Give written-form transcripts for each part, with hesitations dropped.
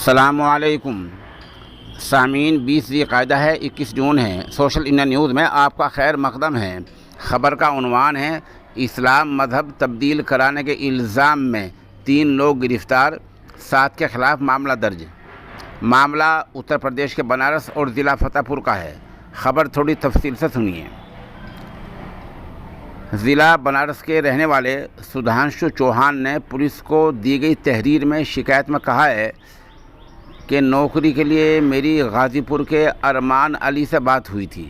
अस्सलामुअलैकुम सामीन। 20 ज़िलक़ादा है, 21 जून है। सोशल इंडिया न्यूज़ में आपका खैर मकदम है। ख़बर का उन्वान है, इस्लाम मज़हब तब्दील कराने के इल्ज़ाम में 3 लोग गिरफ़्तार, 7 के ख़िलाफ़ मामला दर्ज। मामला उत्तर प्रदेश के बनारस और ज़िला फतेहपुर का है। ख़बर थोड़ी तफसील से सुनिए। ज़िला बनारस के रहने वाले सुधांशु चौहान ने पुलिस को दी गई तहरीर में शिकायत में कहा है कि नौकरी के लिए मेरी गाज़ीपुर के अरमान अली से बात हुई थी।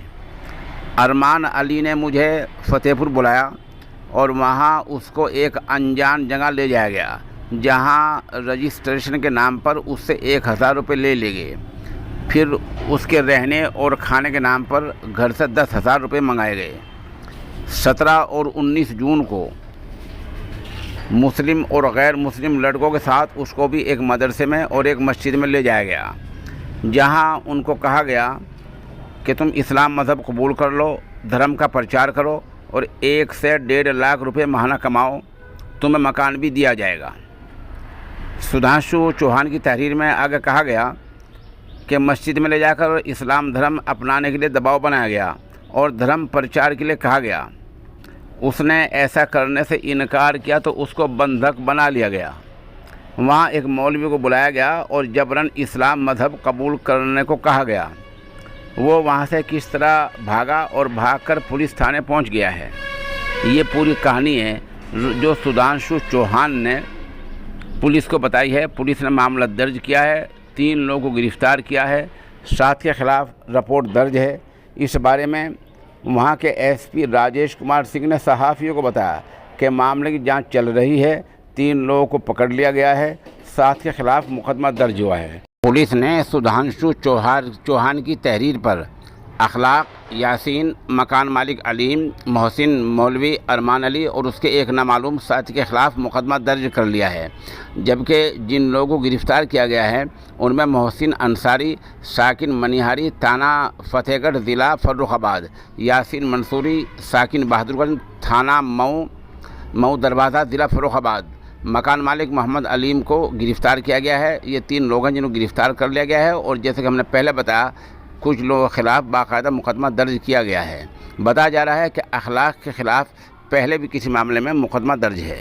अरमान अली ने मुझे फतेहपुर बुलाया और वहाँ उसको एक अनजान जगह ले जाया गया, जहाँ रजिस्ट्रेशन के नाम पर उससे 1000 रुपये ले गए। फिर उसके रहने और खाने के नाम पर घर से 10,000 रुपये मंगाए गए। 17 और 19 जून को मुस्लिम और गैर मुस्लिम लड़कों के साथ उसको भी एक मदरसे में और एक मस्जिद में ले जाया गया, जहां उनको कहा गया कि तुम इस्लाम मज़हब कबूल कर लो, धर्म का प्रचार करो और 1 से 1.5 लाख रुपए माहाना कमाओ, तुम्हें मकान भी दिया जाएगा। सुधांशु चौहान की तहरीर में आगे कहा गया कि मस्जिद में ले जाकर इस्लाम धर्म अपनाने के लिए दबाव बनाया गया और धर्म प्रचार के लिए कहा गया। उसने ऐसा करने से इनकार किया तो उसको बंधक बना लिया गया। वहाँ एक मौलवी को बुलाया गया और जबरन इस्लाम मज़हब कबूल करने को कहा गया। वो वहाँ से किस तरह भागा और भागकर पुलिस थाने पहुँच गया है। ये पूरी कहानी है जो सुधांशु चौहान ने पुलिस को बताई है। पुलिस ने मामला दर्ज किया है, 3 लोगों को गिरफ़्तार किया है, 7 के ख़िलाफ़ रिपोर्ट दर्ज है। इस बारे में वहाँ के एसपी राजेश कुमार सिंह ने सहाफ़ियों को बताया कि मामले की जांच चल रही है, 3 लोगों को पकड़ लिया गया है, 7 के ख़िलाफ़ मुकदमा दर्ज हुआ है। पुलिस ने सुधांशु चौहान की तहरीर पर अखलाक, यासीन, मकान मालिक अलीम, मोहसिन, मौलवी अरमान अली और उसके एक नामालूम साथी के ख़िलाफ़ मुकदमा दर्ज कर लिया है। जबकि जिन लोगों को गिरफ़्तार किया गया है उनमें मोहसिन अंसारी, साकिन मनिहारी, थाना फतेहगढ़, ज़िला फ़र्रुखाबाद, यासीन मंसूरी, साकिन बहादुरगंज, थाना मऊ दरवाज़ा, ज़िला फ़र्रुखाबाद, मकान मालिक मोहम्मद अलीम को गिरफ़्तार किया गया है। ये 3 लोग हैं जिनको गिरफ़्तार कर लिया गया है और जैसे कि हमने पहले बताया, कुछ लोगों के ख़िलाफ़ बाकायदा मुकदमा दर्ज किया गया है। बताया जा रहा है कि अखलाक के ख़िलाफ़ पहले भी किसी मामले में मुकदमा दर्ज है।